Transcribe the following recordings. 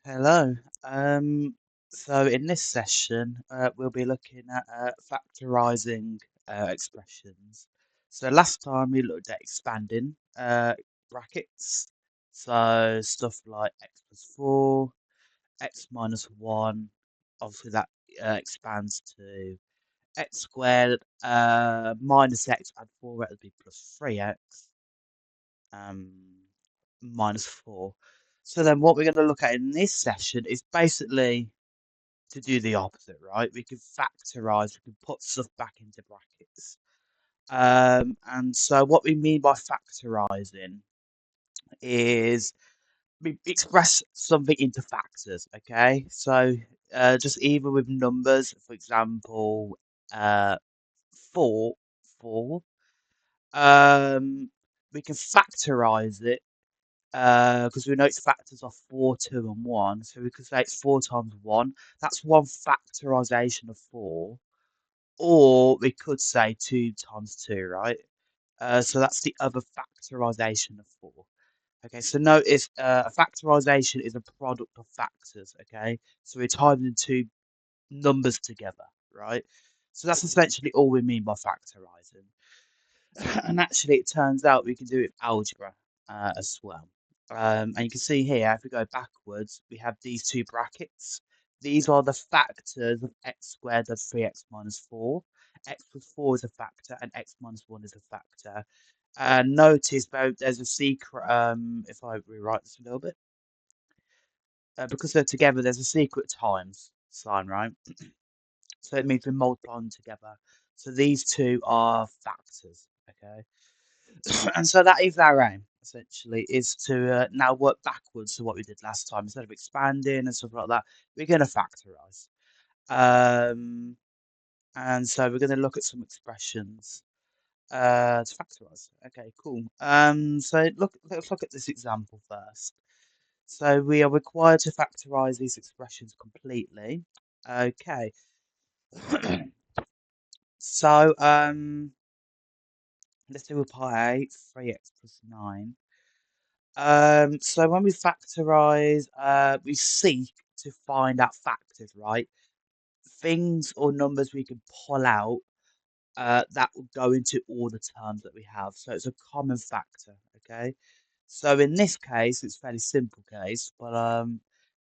Hello. So in this session, we'll be looking at factorizing expressions. So last time we looked at expanding brackets. So stuff like x plus 4, x minus 1. Obviously that expands to x squared minus x and 4x would be plus 3x. Um, minus 4. So then what we're going to look at in this session is basically to do the opposite, right? We can factorize, we can put stuff back into brackets. And so what we mean by factorizing is we express something into factors, okay? So just either with numbers, for example, uh, 4, 4, um, we can factorize it because we know its factors are 4, 2, and 1. So we could say it's 4 times 1. That's one factorization of 4. Or we could say 2 times 2, right? So that's the other factorization of 4. Okay, so notice a factorization is a product of factors, okay? So we're tying the two numbers together, right? So that's essentially all we mean by factorizing. And actually, it turns out we can do it with algebra as well. And you can see here, if we go backwards, we have these two brackets. These are the factors of x squared and 3x minus 4. X plus 4 is a factor, and x minus 1 is a factor. And notice there's a secret, if I rewrite this a little bit, because they're together, there's a secret times sign, right? So it means we're multiplying together. So these two are factors, okay? And so that is our aim, essentially, is to now work backwards to what we did last time. Instead of expanding and stuff like that, we're going to factorize. Um, and so we're going to look at some expressions to factorize. Okay, cool. So let's look at this example first. So we are required to factorize these expressions completely. Okay. So let's do a pi 3x plus 9. So when we factorize, we seek to find out factors, right? Things or numbers we can pull out that will go into all the terms that we have. So it's a common factor, okay? So in this case, it's a fairly simple case, but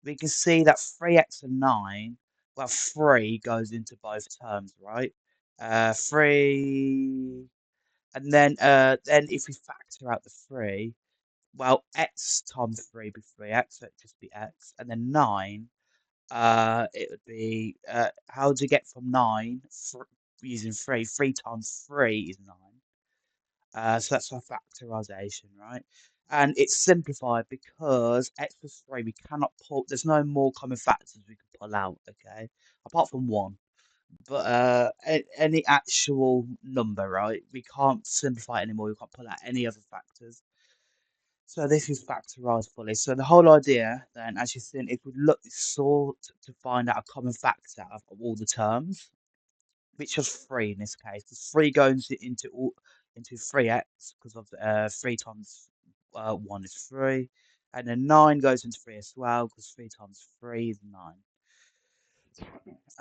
we can see that 3x and 9, well, 3 goes into both terms, right? 3, and then if we factor out the 3, well, x times 3 would be 3x, so it'd just be x. And then 9, it would be, how do you get from 9 using 3? 3 times 3 is 9. So that's our factorization, right? And it's simplified because x plus 3, we cannot pull, there's no more common factors we can pull out, okay? Apart from 1. But any actual number, right? We can't simplify it anymore. We can't pull out any other factors. So this is factorized fully. So the whole idea then, as you think, is we sort to find out a common factor of all the terms, which is 3 in this case. The 3 goes into 3x because of 3 times 1 is 3. And then 9 goes into 3 as well because 3 times 3 is 9.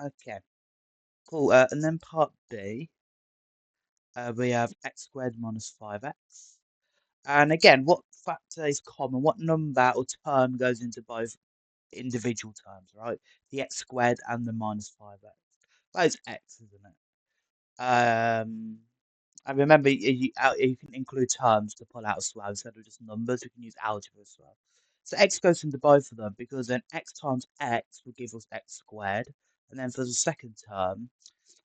Okay, cool. And then part B, we have x squared minus 5x. And again, what factor is common? What number or term goes into both individual terms, right? The x squared and the minus 5x. That is x, isn't it? And remember, you can include terms to pull out as well instead of just numbers. You can use algebra as well. So x goes into both of them because then x times x will give us x squared. And then for the second term,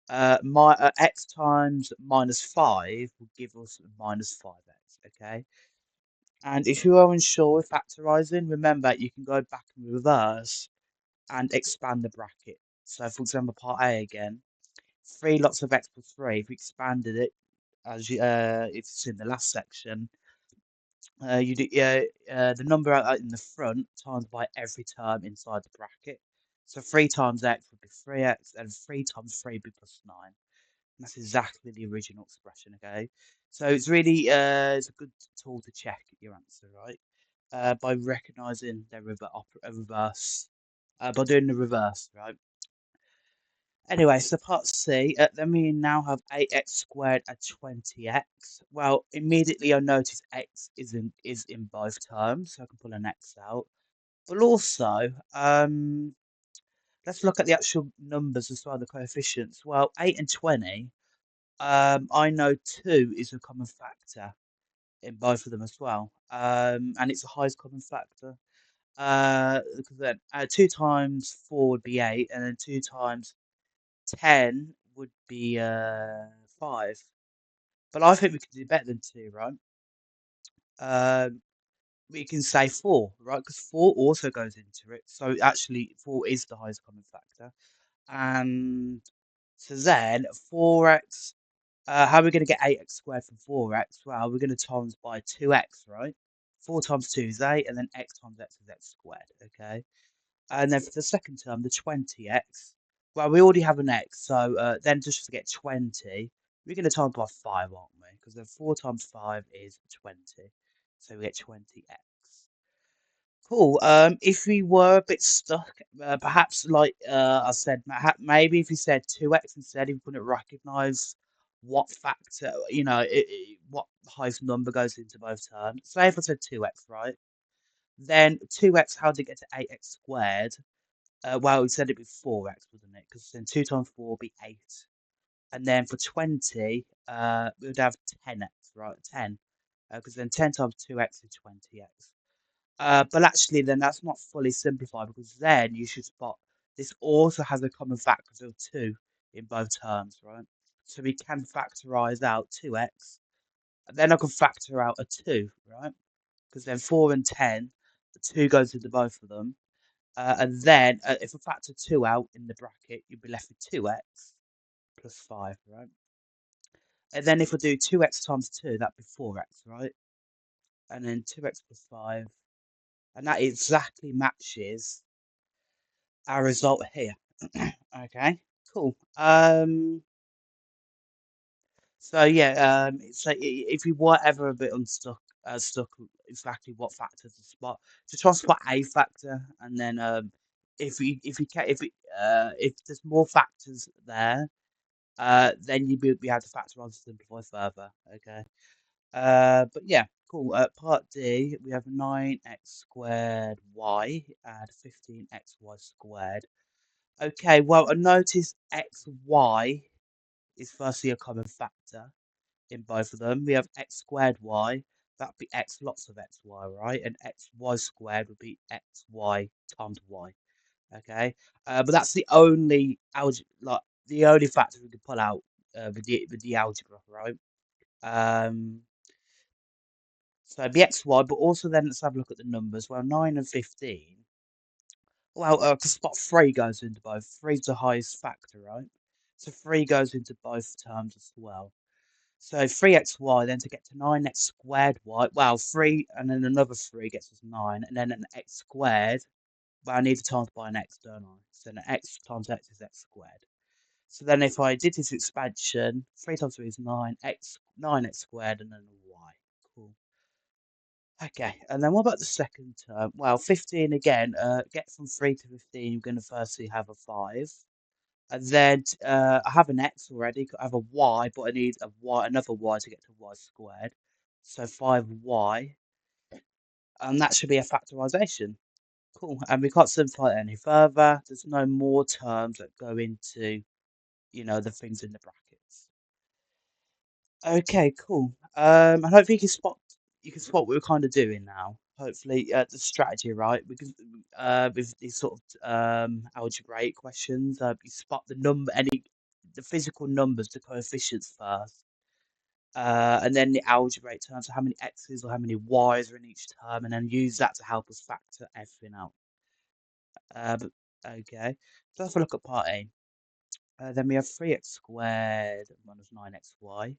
x times minus 5 will give us minus 5x, okay? And if you are unsure with factorizing, remember you can go back and reverse and expand the bracket. So, for example, part A again, 3 lots of x plus 3. If we expanded it, as it's in the last section, you do the number out in the front times by every term inside the bracket. So 3 times x would be 3x, and 3 times 3 would be plus 9. And that's exactly the original expression, okay? So it's really it's a good tool to check your answer, right? by recognizing their reverse, by doing the reverse, right? Anyway, so part C, then we now have 8x squared at 20x. Well, immediately I notice x is in both terms, so I can pull an x out. But also, let's look at the actual numbers as well, the coefficients. Well, 8 and 20, I know 2 is a common factor in both of them as well. And it's the highest common factor. Because then 2 times 4 would be 8, and then 2 times 10 would be 5. But I think we can do better than 2, right? Um, we can say 4, right? Because 4 also goes into it. So actually, 4 is the highest common factor. And so then 4x, how are we going to get 8x squared from 4x? Well, we're going to times by 2x, right? 4 times 2 is 8, and then x times x is x squared, okay? And then for the second term, the 20x, well, we already have an x, so then just to get 20, we're going to times by 5, aren't we? Because then 4 times 5 is 20, so we get 20x. Cool. If we were a bit stuck, perhaps like I said, maybe if you said 2x instead, if you couldn't recognize what factor, what highest number goes into both terms. Say if I said 2x, right? Then 2x, how did it get to 8x squared? Well, we said it'd be 4x, wouldn't it? Because then 2 times 4 would be 8. And then for 20, we would have 10x, right? 10. Because then 10 times 2x is 20x. But actually, then that's not fully simplified because then you should spot this also has a common factor of 2 in both terms, right? So we can factorize out 2x, and then I can factor out a 2, right? Because then 4 and 10, the 2 goes into both of them. And then if I factor 2 out in the bracket, you'd be left with 2x plus 5, right? And then if I do 2x times 2, that'd be 4x, right? And then 2x plus 5. And that exactly matches our result here. Okay, cool. So yeah, so if you were ever a bit unstuck, stuck exactly what factor to spot, just try to spot a factor, and then if there's more factors there, then you'd be able to factor on to simplify further. Okay. But yeah, cool. Part D, we have 9x squared y and 15xy squared. Okay, well, I noticed xy is firstly a common factor in both of them. We have x squared y, that'd be x lots of xy, right? And xy squared would be xy times y. Okay, but that's the only the only factor we can pull out with the algebra, right? Um, so it'd be xy, but also then let's have a look at the numbers. Well, 9 and 15. Well, because spot 3 goes into both. 3's the highest factor, right? So 3 goes into both terms as well. So 3xy, then to get to 9x squared y, well, 3 and then another 3 gets us 9, and then an x squared, well, I need to times by an x, don't I? So an x times x is x squared. So then if I did this expansion, 3 times 3 is 9, 9x squared, and then a y. Cool. Okay, and then what about the second term? Well, 15 again, get from 3 to 15, you're going to firstly have a 5. And then I have an x already, I have a y, but I need a y, another y to get to y squared. So 5y, and that should be a factorization. Cool, and we can't simplify it any further. There's no more terms that go into, the things in the brackets. Okay, cool. And hopefully you can spot what we're kind of doing now. Hopefully, the strategy, right? Because with these sort of algebraic questions, you spot the physical numbers, the coefficients first, and then the algebraic terms, so how many x's or how many y's are in each term, and then use that to help us factor everything out. But okay, so let's have a look at part A. Then we have 3x squared minus 9xy.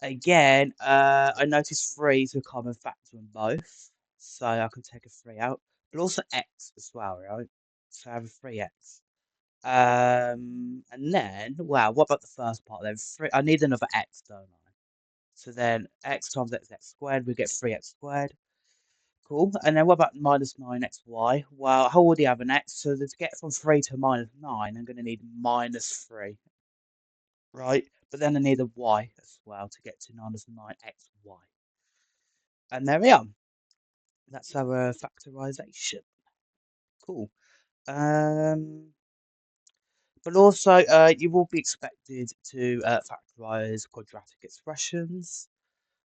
Again, I noticed 3 is a common factor in both, so I can take a 3 out, but also x as well, right? So I have a 3x. And then, wow, what about the first part then? I need another x, don't I? So then x times x, x squared, we get 3x squared. Cool. And then what about minus 9xy? Well, I already have an x, so to get from 3 to minus 9, I'm going to need minus 3, right? But then I need a y as well to get to minus 9xy. And there we are. That's our factorization. Cool. Um, but also, you will be expected to factorize quadratic expressions.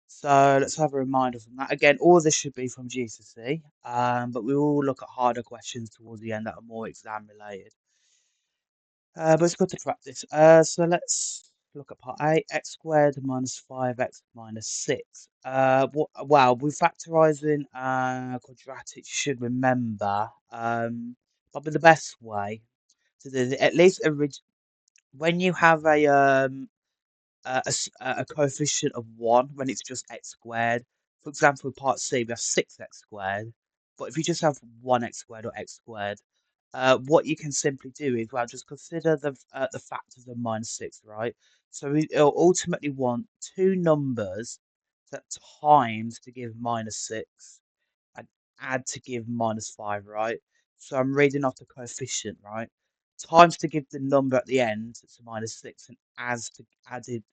So let's have a reminder from that. Again, all of this should be from GCSE, but we will look at harder questions towards the end that are more exam related. But it's good to practice. So let's look at part A, x squared minus 5x minus 6. Wow, we're factorising quadratics, you should remember. Probably the best way to do it, at least when you have a coefficient of 1 when it's just x squared. For example, in part C, we have 6x squared. But if you just have 1x squared or x squared, what you can simply do is, well, just consider the factors of minus 6, right? So it'll ultimately want two numbers that times to give minus 6 and add to give minus 5, right? So I'm reading off the coefficient, right? Times to give the number at the end, it's minus 6, and as to added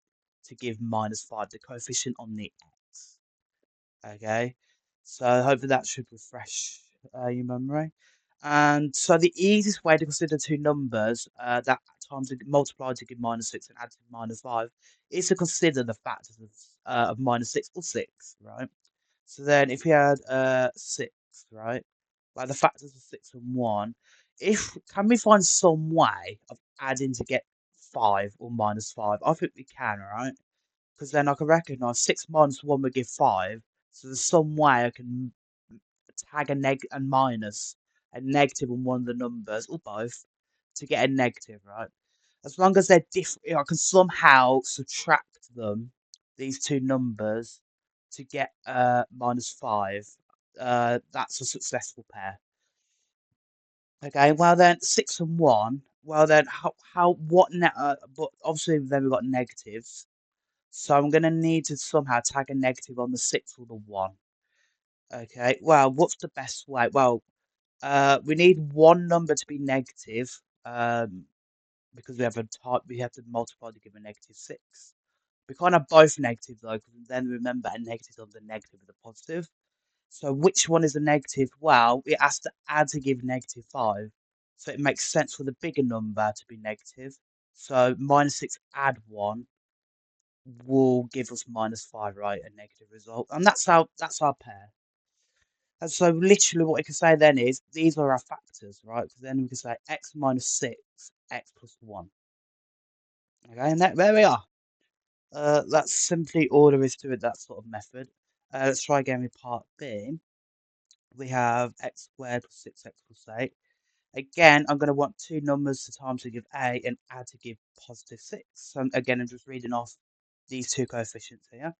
to give minus 5, the coefficient on the x. Okay, so hopefully that should refresh your memory. And so the easiest way to consider two numbers that times multiply to give minus 6 and add to minus 5 is to consider the factors of minus 6 or 6, right? So then if we had 6, right, like the factors of 6 and 1, can we find some way of adding to get 5 or minus 5? I think we can, right? Because then I can recognise 6 minus 1 would give 5. So there's some way I can tag a neg and minus a negative on one of the numbers, or both, to get a negative, right? As long as they're different, I can somehow subtract them, these two numbers, to get minus 5. That's a successful pair. Okay, well then 6 and 1. Well then, but obviously then we've got negatives. So I'm going to need to somehow tag a negative on the 6 or the 1. Okay, well, what's the best way? Well, we need one number to be negative, because we have to multiply to give a negative 6. We can't have both negative though, because then remember a negative on the negative is a positive. So which one is a negative? Well, it has to add to give negative 5. So it makes sense for the bigger number to be negative. So minus 6 add 1 will give us minus 5, right? A negative result. And that's our pair. And so literally what we can say then is these are our factors, right? Because then we can say x minus 6, x plus 1. Okay, and there we are. That's simply all there is to it, that sort of method. Let's try again with part B. We have x squared plus 6x plus 8. Again, I'm going to want two numbers to times to give a and add to give positive 6. So again, I'm just reading off these two coefficients here.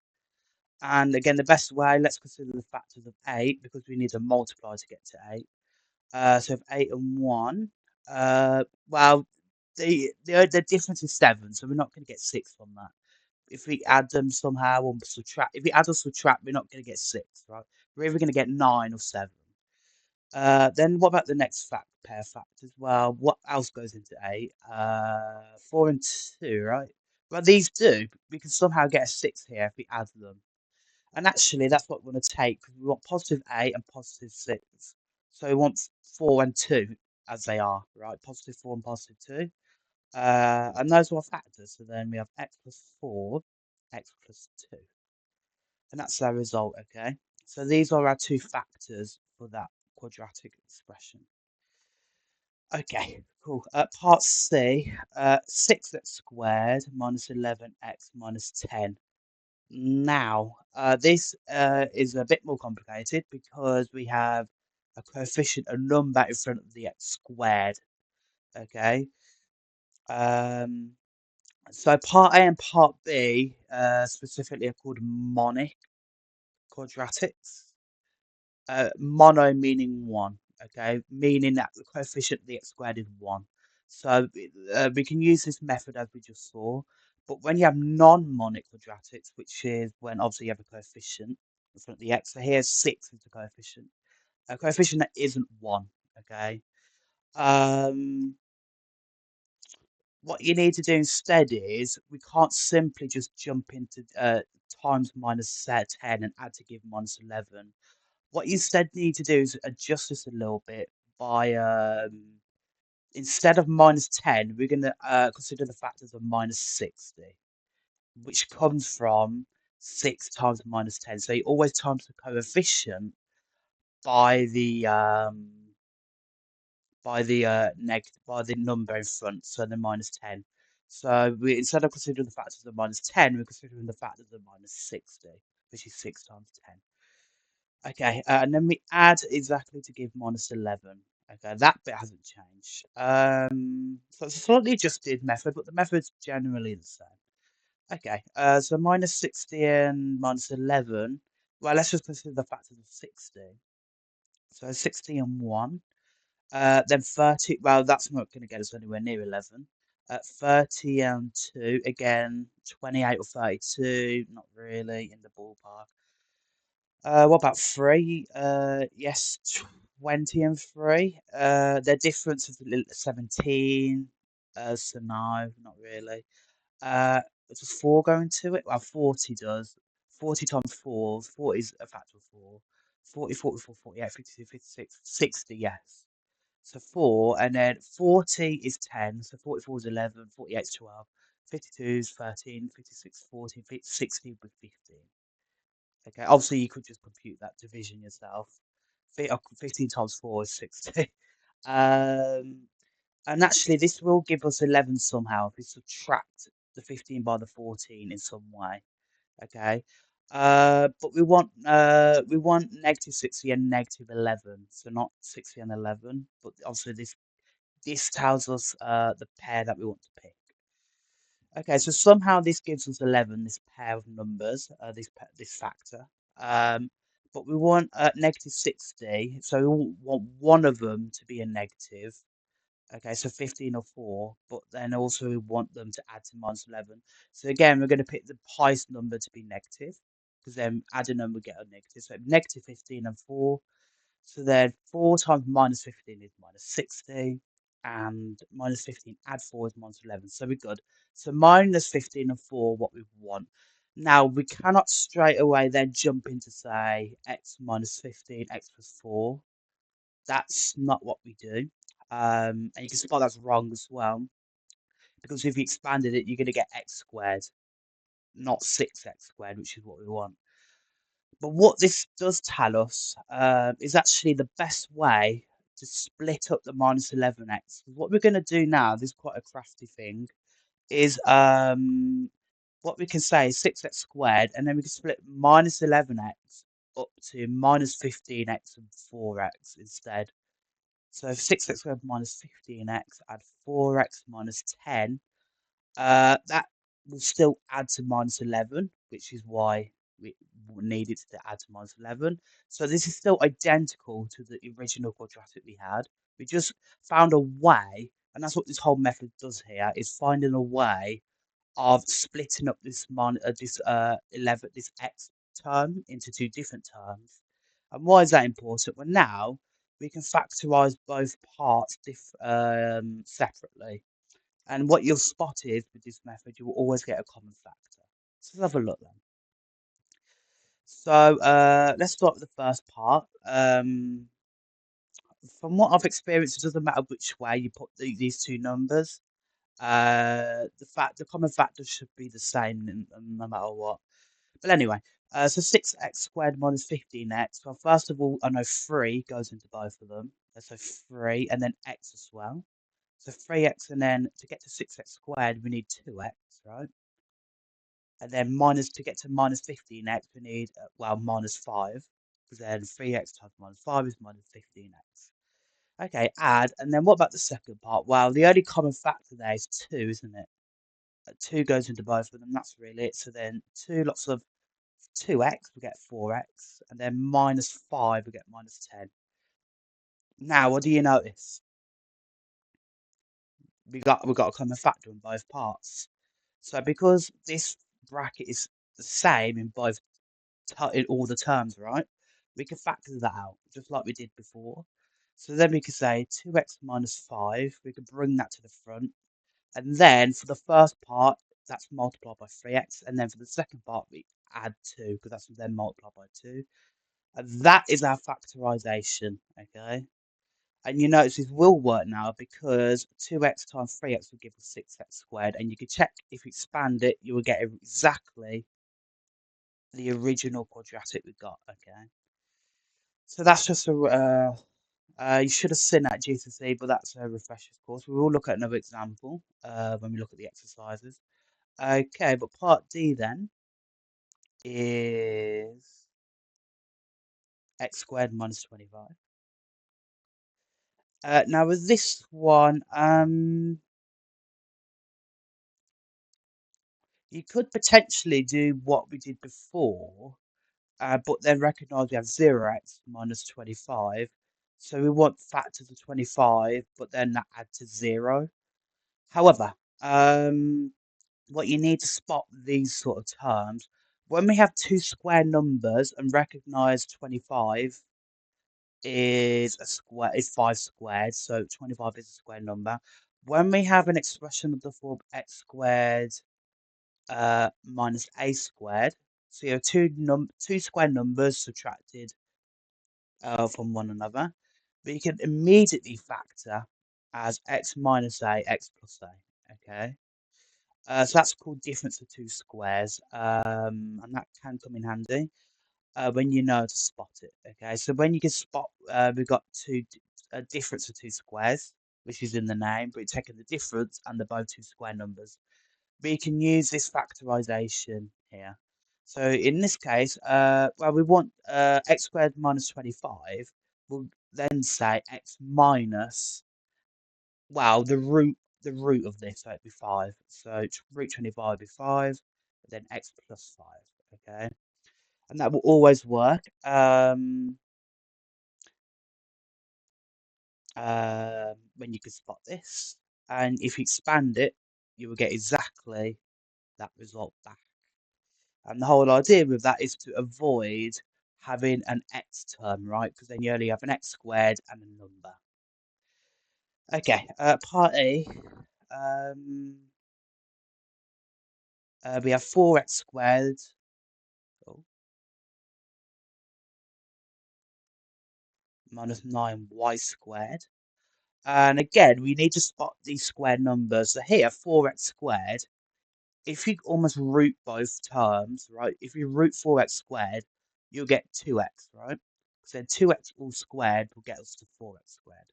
And again, the best way, let's consider the factors of 8 because we need to multiply to get to 8. So if 8 and 1, well, the difference is 7, so we're not going to get 6 from that. If we add them somehow or subtract, if we add or subtract, we're not going to get 6, right? We're either going to get 9 or 7. Then what about the next pair of factors? Well, what else goes into 8? 4 and 2, right? Well, these do. We can somehow get a 6 here if we add them. And actually, that's what we want to take because we want positive 8 and positive 6. So we want 4 and 2 as they are, right? Positive 4 and positive 2. And those are factors. So then we have x plus 4, x plus 2. And that's our result, okay? So these are our two factors for that quadratic expression. Okay, cool. Part C, 6x squared minus 11x minus 10. Now, this is a bit more complicated because we have a coefficient, a number in front of the x squared. Okay. So part A and part B specifically are called monic quadratics. Mono meaning one. Okay, meaning that the coefficient of the x squared is 1. So we can use this method as we just saw. But when you have non-monic quadratics, which is when obviously you have a coefficient, in front of the x. So here's 6 is the coefficient. A coefficient that isn't 1, okay? Um, what you need to do instead is we can't simply just jump into times minus 10 and add to give minus 11. What you instead need to do is adjust this a little bit by instead of minus 10, we're going to consider the factors of minus 60, which comes from 6 times minus 10. So you always times the coefficient by the by the number in front, so the minus 10. So we instead of considering the factors of minus 10, we're considering the factors of minus 60, which is 6 times 10. Okay, and then we add exactly to give minus 11. Okay, that bit hasn't changed. So it's a slightly adjusted method, but the method's generally the same. Okay, so minus 60 and minus 11. Well, let's just consider the factors of 60. So 60 and 1. Then 30, well, that's not going to get us anywhere near 11. 30 and 2, again, 28 or 32, not really in the ballpark. What about 3? Yes, 20 and 3. Their difference is 17. So no, not really. Does 4 go into it? Well, 40 does. 40 times 4, 40 is a factor of 4. 40, 44, 48, 52, 56, 60, yes. So 4, and then 40 is 10, so 44 is 11, 48 is 12, 52 is 13, 56, 14, 60 with 15. Okay, obviously you could just compute that division yourself. 15 times 4 is 60. Um, and actually this will give us 11 somehow if we subtract the 15 by the 14 in some way. Okay. But we want negative 60 and negative 11, so not 60 and 11. But obviously this tells us the pair that we want to pick. Okay, so somehow this gives us 11, this pair of numbers, this factor. Um, but we want negative 60, so we want one of them to be a negative. Okay, so 15 or 4, but then also we want them to add to minus 11. So again, we're going to pick the highest number to be negative, because then adding them we get a negative. So negative 15 and 4. So then 4 times minus 15 is minus 60, and minus 15 add 4 is minus 11. So we're good. So minus 15 and 4, what we want. Now, we cannot straight away then jump into, say, x minus 15, x plus 4. That's not what we do. And you can spot that's wrong as well, because if you expanded it, you're going to get x squared, not 6x squared, which is what we want. But what this does tell us is actually the best way to split up the minus 11x. What we're going to do now, this is quite a crafty thing, is what we can say is 6x squared, and then we can split minus 11x up to minus 15x and 4x instead. So 6x squared minus 15x, add 4x minus 10. That will still add to minus 11, which is why we needed to add to minus 11. So this is still identical to the original quadratic we had. We just found a way, and that's what this whole method does here, is finding a way of splitting up this 11 this x term into two different terms. And why is that important? Well, now we can factorize both parts separately. And what you'll spot is with this method, you will always get a common factor. So let's have a look then. So let's start with the first part. From what I've experienced, it doesn't matter which way you put these two numbers. The common factor should be the same no matter what. But anyway, so 6x squared minus 15x. Well, first of all, I know 3 goes into both of them. So 3 and then x as well. So 3x, and then to get to 6x squared, we need 2x, right? And then minus to get to minus 15x, we need, well, minus 5. Because then 3x times minus 5 is minus 15x. Okay, add. And then what about the second part? Well, the only common factor there is 2, isn't it? 2 goes into both of them. That's really it. So then 2 lots of 2x, we get 4x. And then minus 5, we get minus 10. Now, what do you notice? We got a common factor in both parts. So because this bracket is the same in both in all the terms, right? We can factor that out, just like we did before. So then we could say 2x minus 5, we could bring that to the front. And then for the first part, that's multiplied by 3x. And then for the second part, we add 2, because that's then multiplied by 2. And that is our factorization, okay? And you notice this will work now because 2x times 3x will give us 6x squared. And you can check if you expand it, you will get exactly the original quadratic we got, okay? So that's just you should have seen that GCSE, but that's a refresher's course. We will look at another example when we look at the exercises. Okay, but part D then is x squared minus 25. Now with this one, you could potentially do what we did before, but then recognise we have 0x minus 25. So we want factors of 25, but then that add to 0. However, what you need to spot these sort of terms, when we have two square numbers and recognise 25 is 5 squared, so 25 is a square number. When we have an expression of the form x squared minus a squared, so you have two square numbers subtracted from one another, we can immediately factor as x minus a, x plus a. Okay, so that's called difference of two squares, and that can come in handy when you know to spot it. Okay, so when you can spot, we've got a difference of two squares, which is in the name, but we're taking the difference and they're both two square numbers. We can use this factorization here. So in this case, well, we want x squared minus 25. We'll then say x minus, well, the root of this, so it'd be 5. So root 25 would be 5, then x plus 5. Okay, and that will always work. When you can spot this, and if you expand it, you will get exactly that result back. And the whole idea with that is to avoid having an x term, right? Because then you only have an x squared and a number. Okay, part A. Um, we have 4x squared oh, minus 9y squared. And again, we need to spot these square numbers. So here, 4x squared, if you almost root both terms, right? If you root 4x squared, you'll get 2x, right? So then 2x all squared will get us to 4x squared.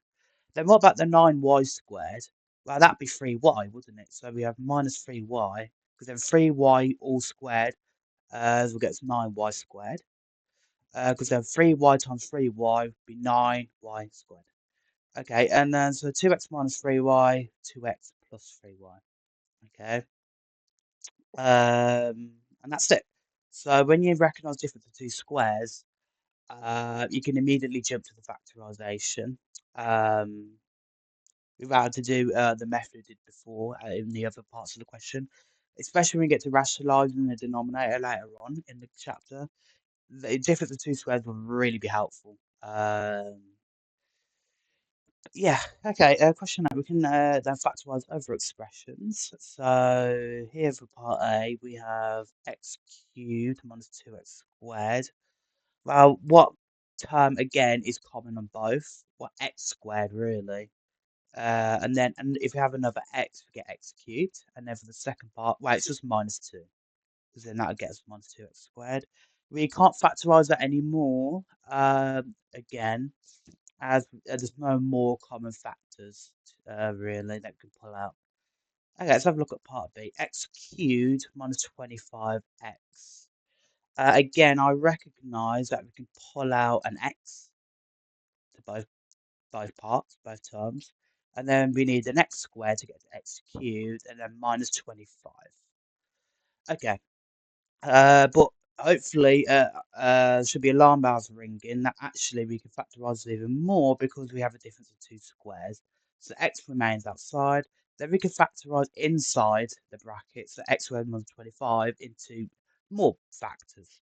Then what about the 9y squared? Well, that'd be 3y, wouldn't it? So we have minus 3y, because then 3y all squared will get us 9y squared. Because then 3y times 3y would be 9y squared. Okay, and then so 2x minus 3y, 2x plus 3y. Okay. And that's it. So when you recognise difference of two squares, you can immediately jump to the factorisation without having to do the method we did before in the other parts of the question. Especially when we get to rationalising the denominator later on in the chapter, the difference of two squares will really be helpful. Yeah, okay. Question 8. We can then factorize other expressions. So here for part A, we have x cubed minus 2x squared. Well, what term again is common on both? Well, x squared really. And if we have another x, we get x cubed. And then for the second part, well, it's just minus 2. Because then that'll get us minus 2x squared. We can't factorize that anymore. Again, as there's no more common factors really that we can pull out. Okay, let's have a look at part B. X cubed minus 25x. Again, I recognise that we can pull out an x to both parts, both terms, and then we need an x squared to get to x cubed, and then minus 25. Okay, but hopefully, there should be alarm bells ringing that actually we can factorise it even more because we have a difference of two squares. So x remains outside. Then we can factorise inside the bracket, so x squared minus 25 into more factors.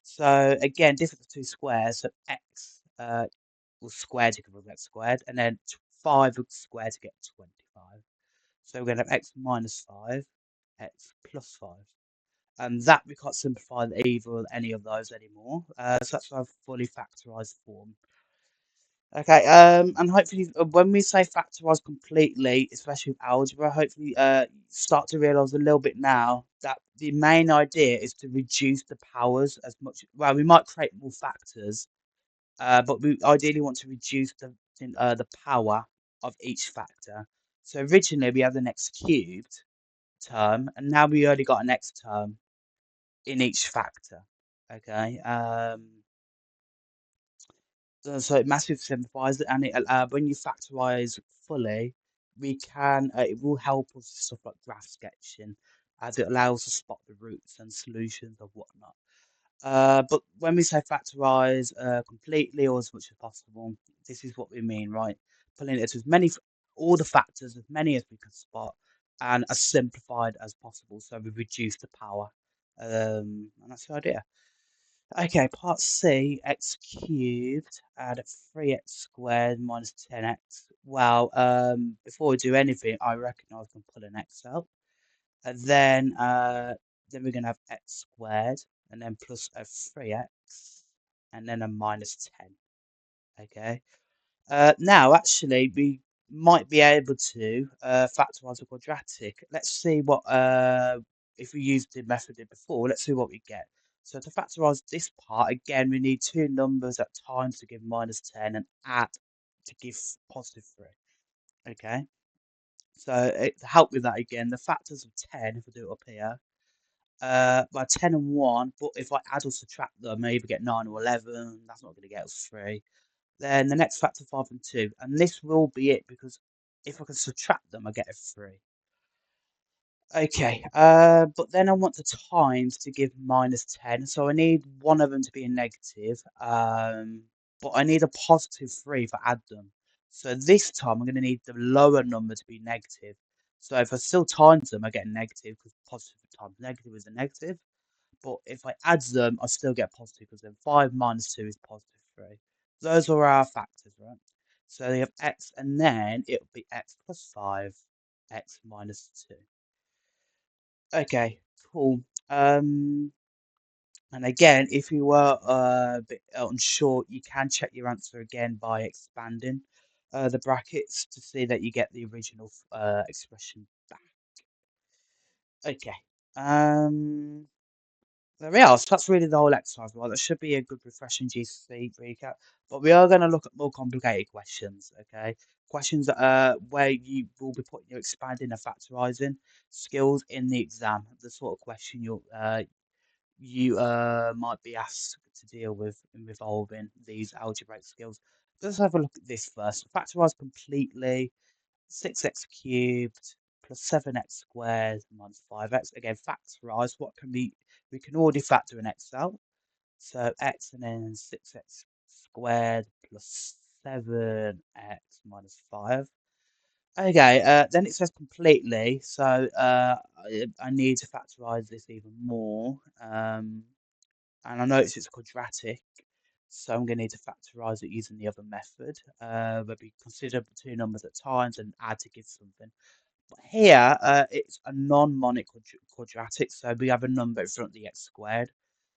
So again, difference of two squares. So x will square together with x squared, and then 5 will square to get 25. So we're going to have x minus 5, x plus 5. And that we can't simplify either or any of those anymore. So that's our fully factorized form. Okay, and hopefully when we say factorize completely, especially with algebra, hopefully start to realize a little bit now that the main idea is to reduce the powers as much. Well, we might create more factors, but we ideally want to reduce the power of each factor. So originally we had an x cubed term, and now we only got an x term in each factor. Okay, so it massively simplifies it, and when you factorize fully, we can it will help us with stuff like graph sketching, as it allows us to spot the roots and solutions of whatnot. But when we say factorize completely or as much as possible, this is what we mean, right? Pulling it to all the factors, as many as we can spot, and as simplified as possible, so we reduce the power. And that's the idea. Okay, part C, x cubed add 3x squared minus 10x. Well, before we do anything, I reckon I can pull an x out. And then we're going to have x squared, and then plus a 3x, and then a minus 10. Okay. Now, actually, we might be able to factorize a quadratic. Let's see what, if we used the method did before, let's see what we get. So to factorize this part, again, we need two numbers at times to give minus 10 and add to give positive 3. Okay. So to help with that again, the factors of 10, if we do it up here, by 10 and 1, but if I add or subtract them, I either get 9 or 11, that's not going to get us 3. Then the next factor 5 and 2, and this will be it because if I can subtract them, I get a 3. Okay, but then I want the times to give minus 10, so I need one of them to be a negative, but I need a positive 3 if I add them. So this time I'm going to need the lower number to be negative. So if I still times them, I get a negative because positive times negative is a negative. But if I add them, I still get positive because then 5 minus 2 is positive 3. Those are our factors, right? So they have x, and then it will be x plus 5, x minus 2. Okay, cool. And again, if you were a bit unsure, you can check your answer again by expanding the brackets to see that you get the original expression back. Okay. There we are. So that's really the whole exercise. Well, that should be a good, refreshing GCSE recap. But we are going to look at more complicated questions. Okay, questions where you will be putting your expanding and factorizing skills in the exam. The sort of question you might be asked to deal with involving these algebraic skills. Let's have a look at this first. Factorize completely. 6x cubed plus 7x squared minus 5x. Again, factorize. What can we can already factor in Excel. So x and then 6x squared plus 7x minus 5. Okay, then it says completely. So I need to factorize this even more. And I notice it's quadratic. So I'm going to need to factorize it using the other method, where we consider two numbers at times and add to give something. But here, it's a non-monic quadratic, so we have a number in front of the x squared.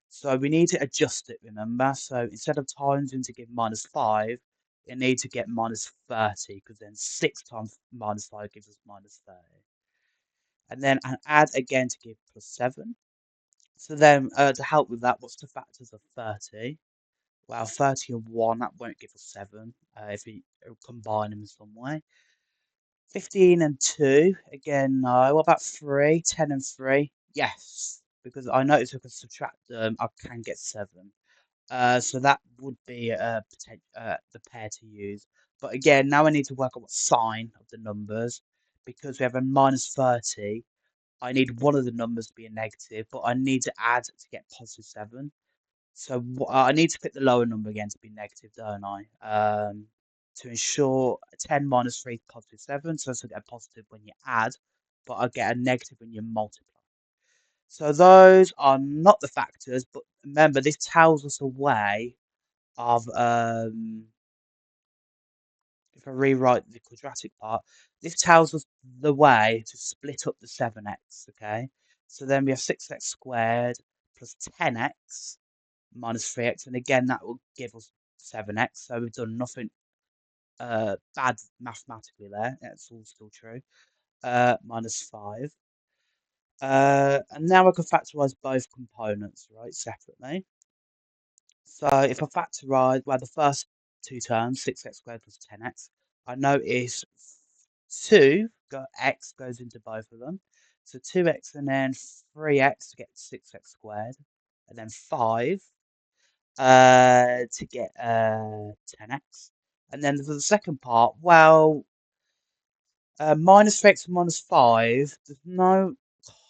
So we need to adjust it, remember? So instead of times to give minus 5, it needs to get minus 30, because then 6 times minus 5 gives us minus 30. And then add again to give plus 7. So then, to help with that, what's the factors of 30? Well, 30 and 1, that won't give us 7, if we combine them in some way. 15 and 2, again, no. What about 3? 10 and 3? Yes, because I notice if I can subtract them, I can get 7. So that would be the pair to use. But again, now I need to work out what sign of the numbers, because we have a minus 30. I need one of the numbers to be a negative, but I need to add to get positive 7. So I need to pick the lower number again to be negative, don't I? To ensure 10 minus 3 is positive 7, so I get a positive when you add, but I get a negative when you multiply. So those are not the factors, but remember this tells us a way of if I rewrite the quadratic part, this tells us the way to split up the 7x, okay? So then we have 6x squared plus 10x minus 3x, and again that will give us 7x, so we've done nothing bad mathematically there, that's all still true. Minus 5. And now I can factorise both components, right, separately. So if I factorise, well, the first two terms, 6x squared plus 10x, I notice x goes into both of them. So 2x and then 3x to get 6x squared, and then 5 to get 10x. And then for the second part, well, minus 3x and minus 5, there's no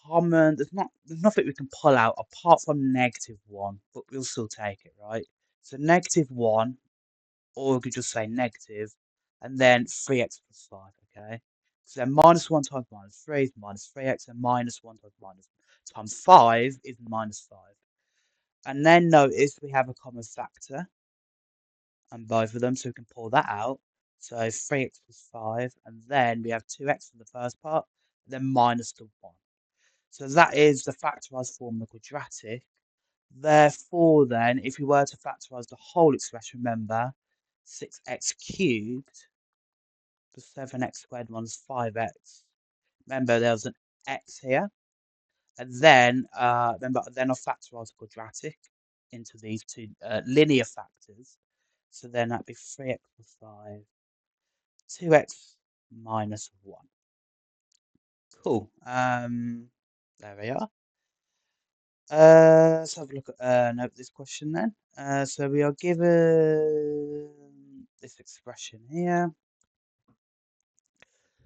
common, there's nothing we can pull out apart from negative 1, but we'll still take it, right? So negative 1, or we could just say negative, and then 3x plus 5, okay? So then minus 1 times minus 3 is minus 3x, and minus 1 times minus times 5 is minus 5. And then notice we have a common factor on both of them, so we can pull that out. So 3x plus 5, and then we have 2x for the first part, and then minus the 1. So that is the factorised form of the quadratic. Therefore, then, if you were to factorise the whole expression, remember, 6x cubed plus 7x squared minus 5x. Remember, there was an x here. And then, remember, then I'll factorise the quadratic into these two linear factors. So then that'd be 3x plus 5, 2x minus 1. Cool. There we are. Let's have a look at note this question then. So we are given this expression here.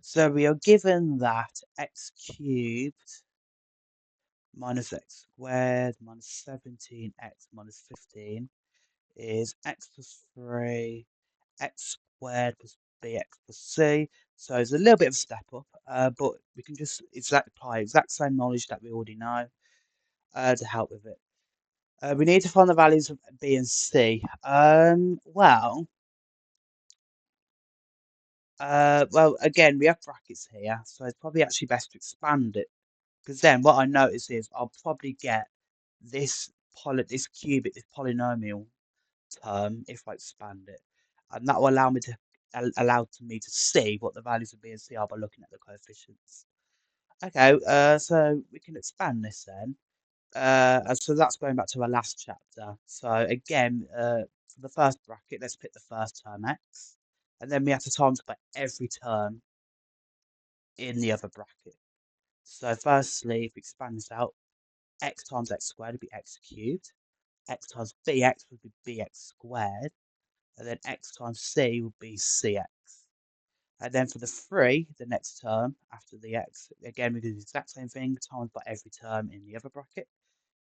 So we are given that x cubed minus x squared minus 17x minus 15 is x plus 3, x squared plus bx plus c. So it's a little bit of a step up, but we can just apply exact same knowledge that we already know to help with it. We need to find the values of b and c. Well, again, we have brackets here, so it's probably actually best to expand it. Because then what I notice is I'll probably get this cubic, this polynomial term if I expand it. And that will allow me to see what the values of b and c are by looking at the coefficients. Okay, so we can expand this then. So that's going back to our last chapter. So again, for the first bracket, let's pick the first term x, and then we have to times by every term in the other bracket. So firstly, if we expand this out, x times x squared would be x cubed, x times bx would be bx squared, and then x times c would be cx. And then for the 3, the next term after the x, again we do the exact same thing, times by every term in the other bracket.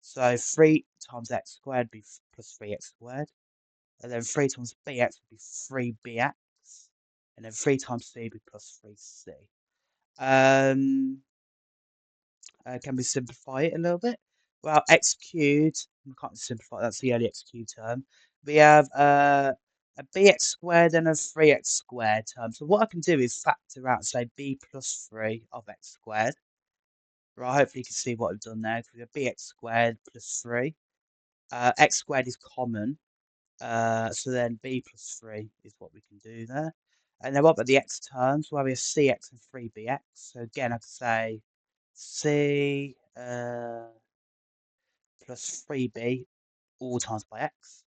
So 3 times x squared would be plus 3x squared. And then 3 times bx would be 3bx. And then 3 times c would be plus 3c. Can we simplify it a little bit? Well, x cubed, we can't simplify, that's the only x cubed term. We have a bx squared and a 3x squared term. So what I can do is factor out, say, b plus 3 of x squared. Right, hopefully you can see what I've done there. We have bx squared plus 3. X squared is common. So then b plus 3 is what we can do there. And then what about the x terms? Well, we have cx and 3bx. So again, I could say c plus 3b all times by x.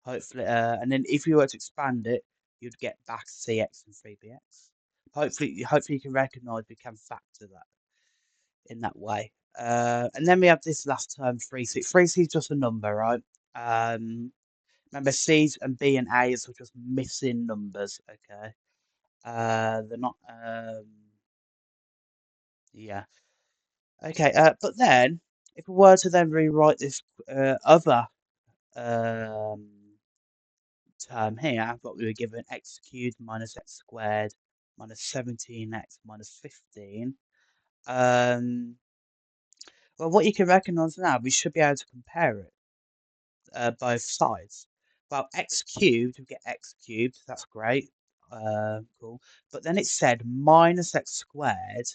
Hopefully, and then if you were to expand it, you'd get back cx and 3bx. Hopefully you can recognise we can factor that in that way. And then we have this last term, 3c. 3c is just a number, right? Remember, C's and B and A are just missing numbers, okay? They're not, yeah. Okay, but then, if we were to then rewrite this other um, term here, what we were given x cubed minus x squared minus 17x minus 15, well, what you can recognise now, we should be able to compare it. both sides. Well, x cubed, we get x cubed. That's great. Cool. But then it said minus x squared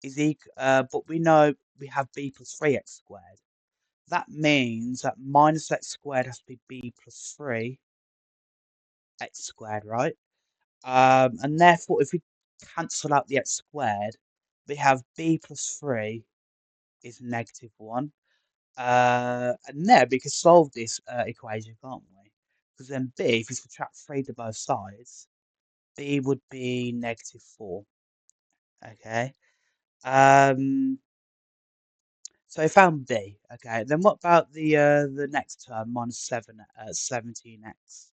is equal. But we know we have b plus 3x squared. That means that minus x squared has to be b plus 3x squared, right? And therefore, if we cancel out the x squared, we have b plus 3 is negative 1. And there we can solve this equation, can't we? Because then b, if we subtract 3 to both sides, b would be negative 4. Okay. Um, so I found b. Okay. Then what about the next term, minus 17x?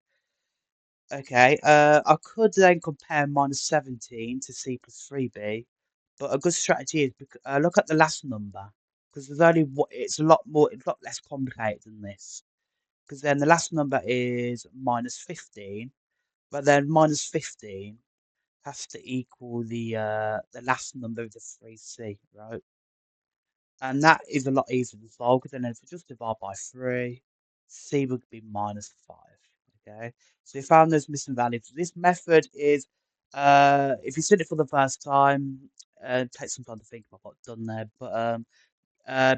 Okay. I could then compare minus 17 to c plus 3b, but a good strategy is look at the last number because there's only what it's a lot less complicated than this. Because then the last number is minus 15, but then minus 15 has to equal the last number of the 3c, right? And that is a lot easier to solve because then if we just divide by 3, c would be minus 5. Okay, so we found those missing values. This method is, if you did it for the first time, it takes some time to think about what's done there, but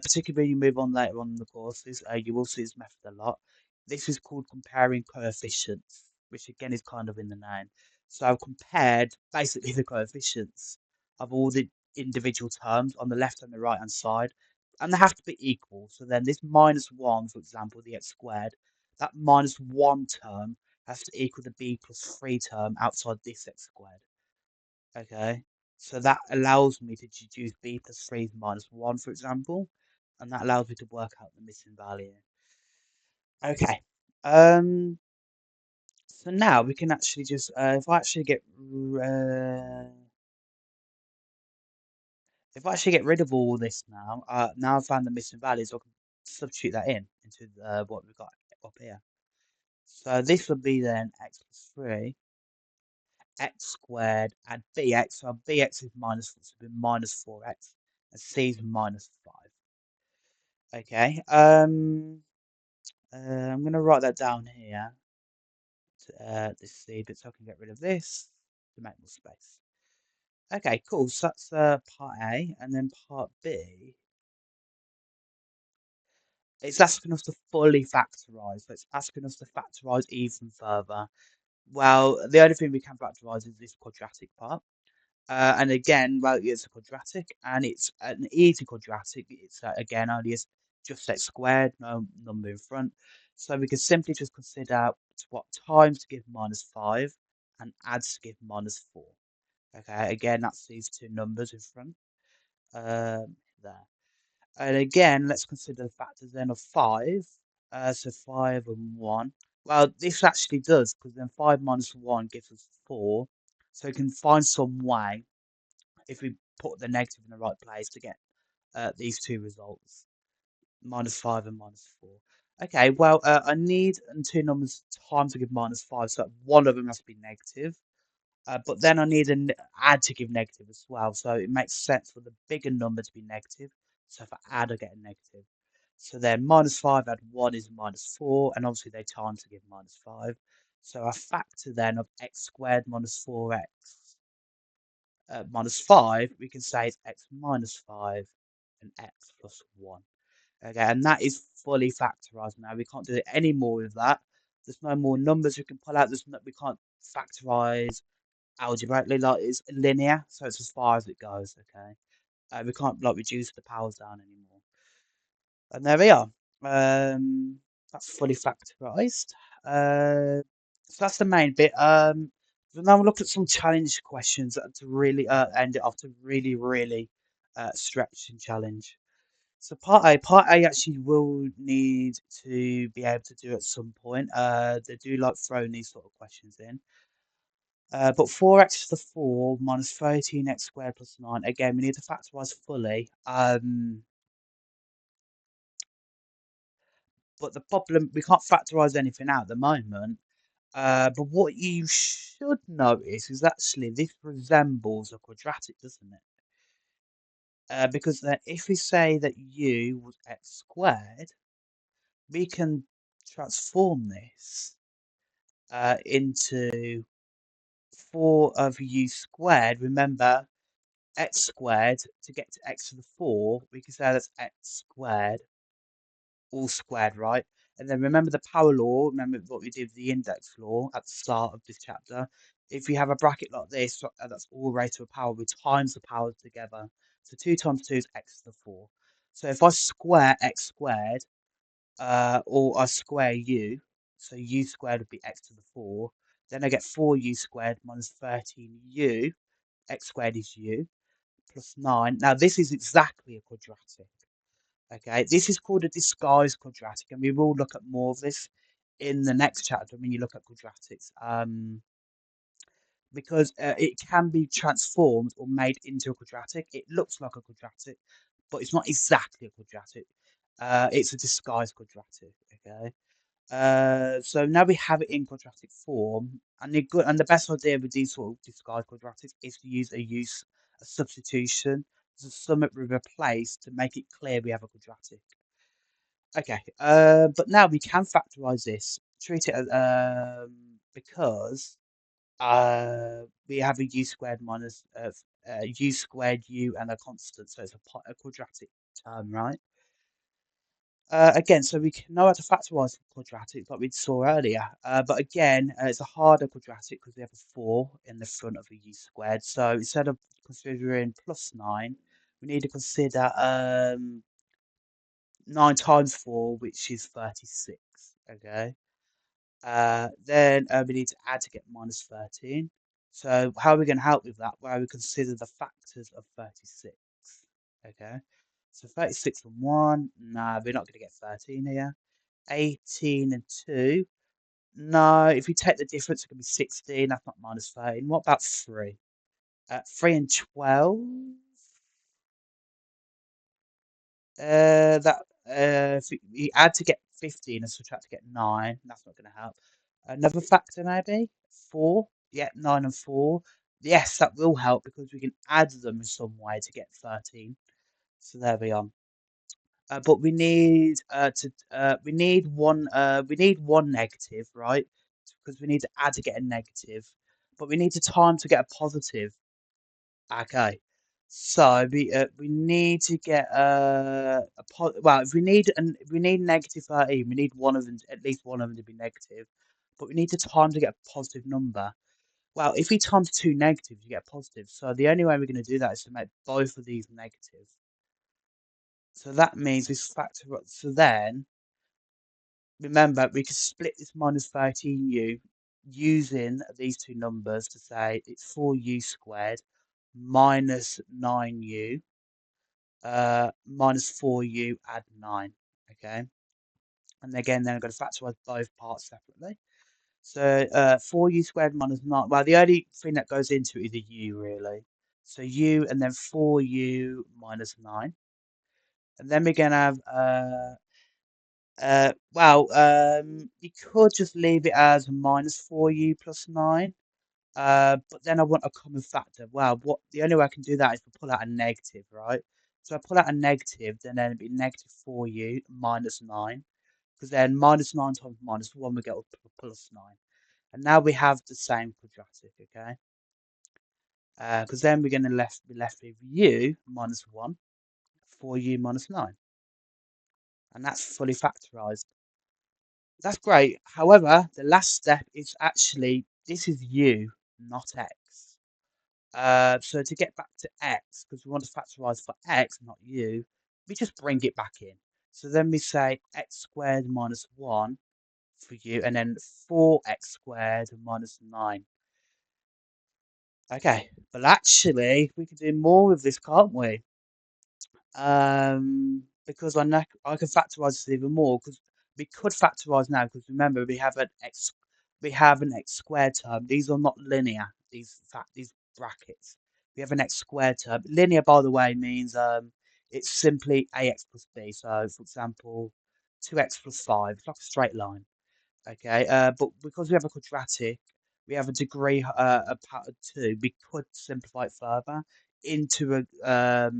particularly when you move on later on in the courses, you will see this method a lot. This is called comparing coefficients, which again is kind of in the name. So I've compared basically the coefficients of all the individual terms on the left and the right hand side, and they have to be equal. So then this minus 1, for example, the x squared, that minus 1 term has to equal the b plus 3 term outside this x squared. Okay, so that allows me to deduce b plus 3 is minus 1, for example, and that allows me to work out the missing value. Okay, so now we can actually just, if I actually get rid of all this now, now I've found the missing values, I can substitute that into what we've got up here. So this would be then x plus 3, x squared, and bx. So bx is minus 4, so it would be minus 4x, and c is minus 5. Okay. I'm gonna write that down here. This C bit, so I can get rid of this to make more space. Okay, cool. So that's part A, and then part B. It's asking us to fully factorize. So it's asking us to factorize even further. Well, the only thing we can factorize is this quadratic part. And again, well, it's a quadratic, and it's an easy quadratic. It's again only just x squared, no number in front. So we can simply just consider what times to give minus 5 and adds to give minus 4. Okay, again, that's these two numbers in front. There. And again, let's consider the factors then of 5. So 5 and 1. Well, this actually does, because then 5 minus 1 gives us 4. So we can find some way if we put the negative in the right place to get these two results, minus 5 and minus 4. Okay, well, I need two numbers times to give minus 5, so one of them has to be negative. But then I need an add to give negative as well, so it makes sense for the bigger number to be negative. So if I add, I get a negative. So then minus 5 add 1 is minus 4, and obviously they times to give minus 5. So a factor then of x squared minus 4x minus 5, we can say it's x minus 5 and x plus 1. Okay, and that is fully factorized now. We can't do it any more with that. There's no more numbers we can pull out. We can't factorize algebraically, like it's linear, so it's as far as it goes. Okay, we can't like reduce the powers down anymore. And there we are. That's fully factorized. So that's the main bit. So now we'll look at some challenge questions to really end it off to really stretch and challenge. So part A actually will need to be able to do at some point. They do like throwing these sort of questions in. But 4x to the 4 minus 13x squared plus 9. Again, we need to factorize fully. But the problem, we can't factorize anything out at the moment. But what you should notice is actually this resembles a quadratic, doesn't it? Because if we say that u was x squared, we can transform this into 4 of u squared. Remember, x squared, to get to x to the 4, we can say that's x squared, all squared, right? And then remember the power law, remember what we did with the index law at the start of this chapter. If you have a bracket like this, that's all raised to a power, we times the powers together. So 2 times 2 is x to the 4. So if I square x squared, or I square u, so u squared would be x to the 4, then I get 4u squared minus 13u, x squared is u, plus 9. Now this is exactly a quadratic. Okay, this is called a disguised quadratic, and we will look at more of this in the next chapter when you look at quadratics. Because it can be transformed or made into a quadratic. It looks like a quadratic, but it's not exactly a quadratic. It's a disguised quadratic. Okay. So now we have it in quadratic form, and the best idea with these sort of disguised quadratics is to use a substitution, to sum it with replace to make it clear we have a quadratic. Okay, but now we can factorize this, treat it as because we have a u squared minus u squared u and a constant, so it's a quadratic term, right? Again, so we can know how to factorize quadratics like we saw earlier, but again, it's a harder quadratic because we have a 4 in the front of a u squared. So instead of considering plus 9, we need to consider 9 times 4, which is 36. Okay. Then we need to add to get minus 13. So how are we going to help with that? Well, we consider the factors of 36. Okay. So 36 and 1, no, we're not going to get 13 here. 18 and 2, no, if you take the difference, it can be 16. That's not minus 13. What about 3? 3 and 12? That if you add to get 15 and subtract to get 9, that's not going to help. Another factor maybe 4. Yeah, 9 and 4. Yes, that will help because we can add them in some way to get 13. So there we are. But we need one negative, right? Because we need to add to get a negative, but we need to time to get a positive. Okay. So we need to get well, if we need negative 13, we need one of them, at least one of them to be negative, but we need the time to get a positive number. Well, if we times two negatives, you get a positive. So the only way we're going to do that is to make both of these negative. So that means this factor. So then remember we can split this minus 13u using these two numbers to say it's 4u squared minus 9u minus 4u add 9. Okay. And again, then I'm going to factorize both parts separately. So 4u squared minus 9. Well, the only thing that goes into it is a u, really. So u and then 4u minus 9. And then we're going to have, you could just leave it as minus 4u plus 9. But then I want a common factor. Well, the only way I can do that is to pull out a negative, right? So I pull out a negative, then it'd be negative 4u minus 9. Because then minus 9 times minus 1, we get up to plus 9. And now we have the same quadratic, okay? Because then we're going to be left with u minus 1, 4u minus 9. And that's fully factorized. That's great. However, the last step is actually, this is u, not x. So to get back to x, because we want to factorize for x, not u, we just bring it back in. So then we say x squared minus 1 for u, and then 4x squared minus 9. Okay, but actually, we can do more with this, can't we? Because I know I can factorize this even more because we could factorize now because remember we have an x squared term. These are not linear. These brackets. We have an x squared term. Linear, by the way, means it's simply ax plus b. So, for example, 2x plus 5. It's like a straight line. Okay, but because we have a quadratic, we have a degree a part of 2. We could simplify it further into a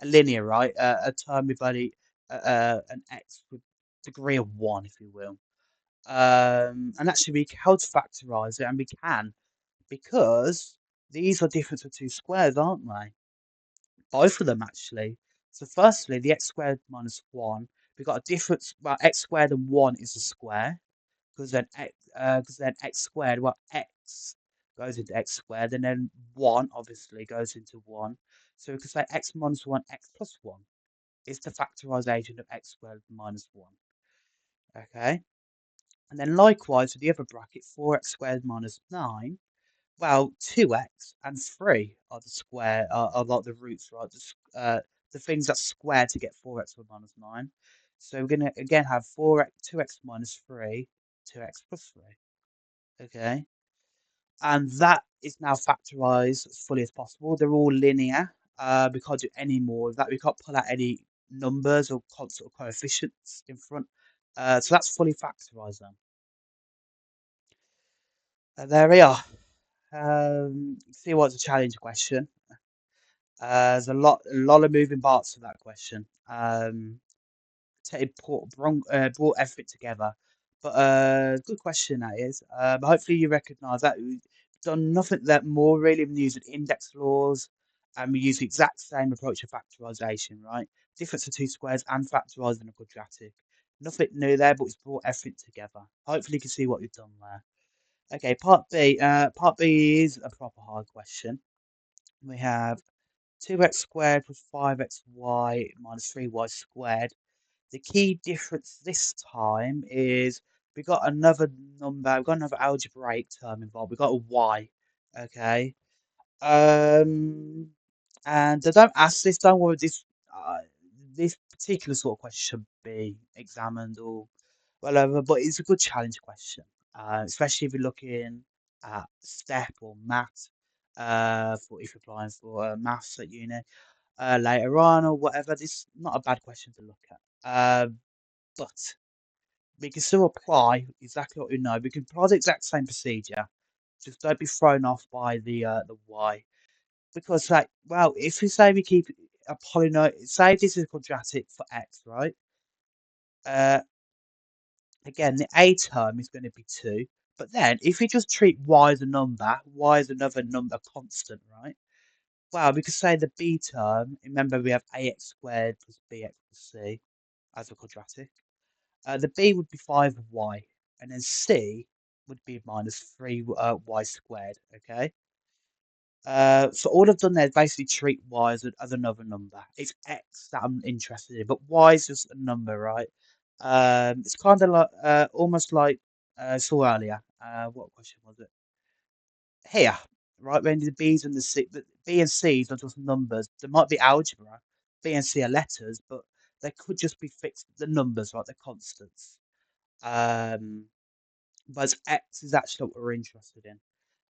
linear, right? A term with only an x. degree of 1, if you will. And actually, we can factorize it, and we can because these are difference of two squares, aren't they? Both of them, actually. So, firstly, the x squared minus 1, we've got a difference. Well, x squared and 1 is a square because then x squared, well, x goes into x squared, and then 1 obviously goes into 1. So, we can say x minus 1, x plus 1 is the factorization of x squared minus 1. Okay. And then likewise with the other bracket, 4x squared minus 9. Well, 2x and 3 are the square, are like the roots, right? The things that square to get 4x minus 9. So we're going to again have 2x minus 3, 2x plus 3. Okay. And that is now factorized as fully as possible. They're all linear. We can't do any more of that. We can't pull out any numbers or constant or coefficients in front. So that's fully factorized then. There we are. See what's a challenge question. There's a lot of moving parts to that question. Brought everything together, but good question that is. Hopefully you recognise that we've done nothing that more really than using index laws, and we use the exact same approach of factorisation, right? Difference of two squares and factorising a quadratic. Nothing new there, but it's brought everything together. Hopefully you can see what we've done there. Okay, part B. Part B is a proper hard question. We have 2x squared plus 5xy minus 3y squared. The key difference this time is we got another number, we've got another algebraic term involved. We've got a y. Okay. Um, and I don't ask this, don't worry, this particular sort of question should be examined or whatever, but it's a good challenge question, especially if you're looking at STEP or math, for if you're applying for maths at uni later on or whatever. This is not a bad question to look at. But we can still apply exactly what we know. We can apply the exact same procedure. Just don't be thrown off by the y. Because like, well, if we say we keep a polynomial, say this is quadratic for x, right? Uh, Again, the a term is going to be 2. But then, if we just treat y as a number, y is another number constant, right? Well, we could say the b term, remember we have ax squared plus bx plus c as a quadratic. The b would be 5y, and then c would be minus 3y squared, okay? So all I've done there is basically treat y as another number. It's x that I'm interested in, but y is just a number, right? It's kind of like almost like saw earlier. What question was it? Here, right? When the b's and the c, the b and c's are just numbers. There might be algebra. B and c are letters, but they could just be fixed. The numbers, right? They're constants. Um, but x is actually what we're interested in.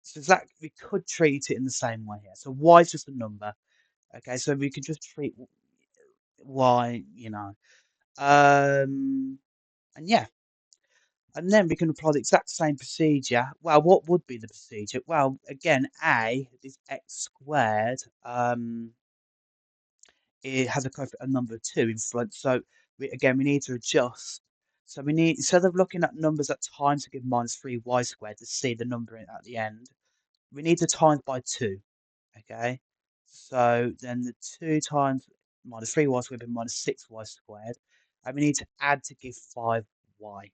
So that we could treat it in the same way here. So y is just a number. Okay, so we could just treat y, and yeah, and then we can apply the exact same procedure. Well, what would be the procedure? Well, again, a is x squared. It has a number of 2 in front, so we need to adjust. So we need, instead of looking at numbers at times to give minus 3y squared to see the number at the end, we need to times by 2. Okay, so then the 2 times minus 3y squared will be minus 6y squared, and we need to add to give 5y.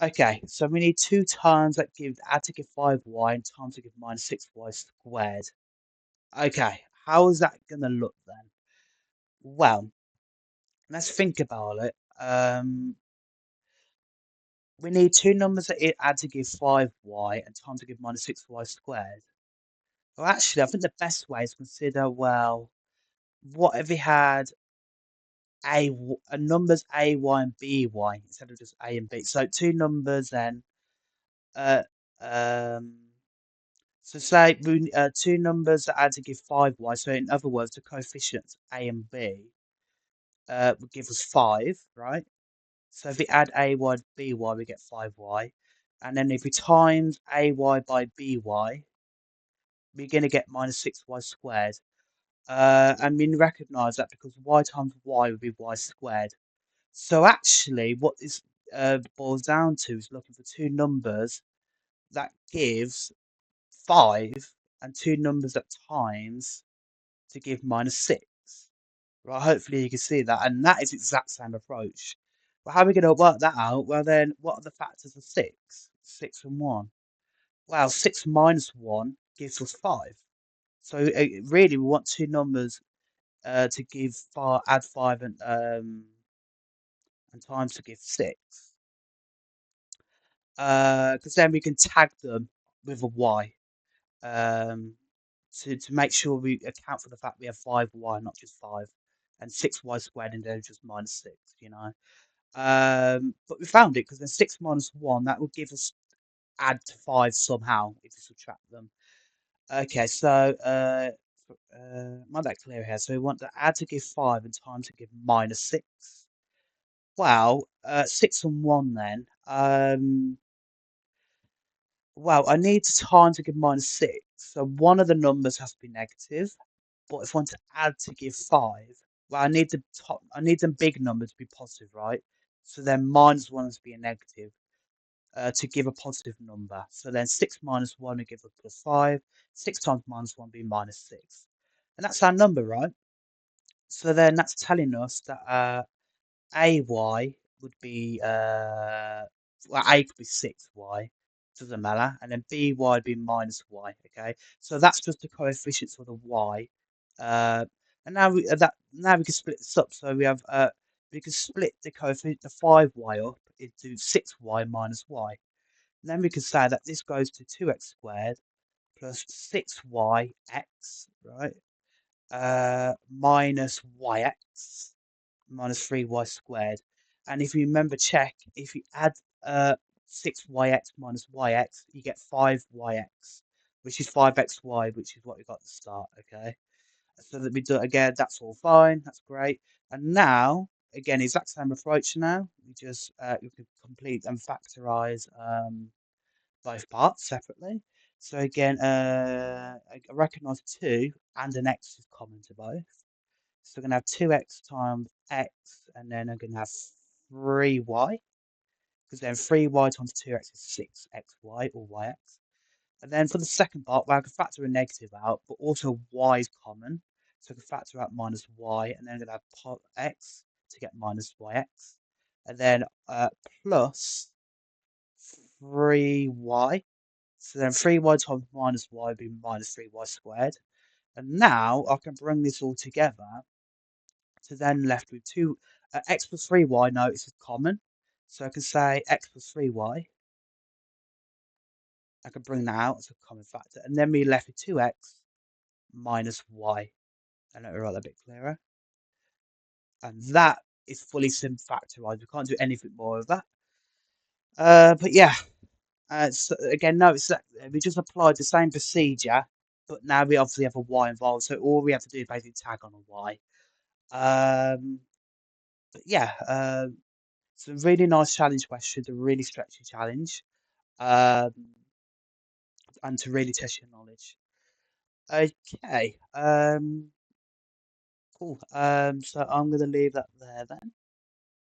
Okay, so we need 2 times that give add to give 5y and times to give minus 6y squared. Okay, how is that going to look then? Well, let's think about it. We need 2 numbers that add to give 5y and times to give minus 6y squared. Well, actually, I think the best way is to consider, well, what if we had numbers a, y, and b, y instead of just a and b. So 2 numbers then. Uh, um, so say 2 numbers that add to give 5y. So in other words, the coefficients a and b would give us 5, right? So if we add ay to by, we get 5y. And then if we times ay by by, we're going to get minus 6y squared. And we recognise that because y times y would be y squared. So actually, what this boils down to is looking for two numbers that gives 5 and two numbers at times to give -6. Right, hopefully you can see that, and that is the exact same approach. But how are we going to work that out? Well, then, what are the factors of 6? 6 and 1. Well, 6 minus 1 gives us 5. So really, we want two numbers to give add 5 and times to give 6. Because then we can tag them with a y. Um, to make sure we account for the fact we have 5y, not just 5, and 6y squared and then just -6, you know. But we found it because then 6 minus 1, that will give us add to 5 somehow if you subtract them. Okay, so mind that clear here. So we want to add to give 5 and time to give -6. Well, 6 and 1 then. Well, I need time to give -6. So one of the numbers has to be negative. But if I want to add to give 5, well, I need them big numbers to be positive, right? So then -1 has to be a negative to give a positive number. So then 6 minus 1 will give us +5. 6 times -1 will be -6. And that's our number, right? So then that's telling us that AY would be, well, A could be 6Y, doesn't matter. And then BY would be -Y, okay? So that's just the coefficients of the Y. Uh, and now we can split this up. So we can split the coefficient, the 5Y up into 6Y minus Y. And then we can say that this goes to 2x squared plus 6yx, right? Minus yx minus 3y squared. And if you remember, check, if you add 6yx minus yx, you get 5yx, which is 5xy, which is what we got at the start, okay? So that we do it again, that's all fine, that's great. And now, again, exact same approach now. We can complete and factorize both parts separately. So again, I recognise 2 and an x is common to both. So we're going to have 2x times x, and then I'm going to have 3y, because then 3y times 2x is 6xy, or yx. And then for the second part, well, I can factor a negative out, but also y is common. So I can factor out minus y, and then I'm going to have x to get minus yx. And then plus 3y. So then 3y times minus y would be minus 3y squared. And now I can bring this all together to then left with x plus 3y, notice is common. So I can say x plus 3y. I can bring that out as a common factor. And then we're left with 2x minus y. And let me write that a bit clearer. And that is fully sim factorized. We can't do anything more of that. But yeah, so again, notice that we just applied the same procedure, but now we obviously have a y involved. So all we have to do is basically tag on a y. But yeah, it's a really nice challenge question, a really stretchy challenge, um, and to really test your knowledge. Okay, cool. So I'm going to leave that there then.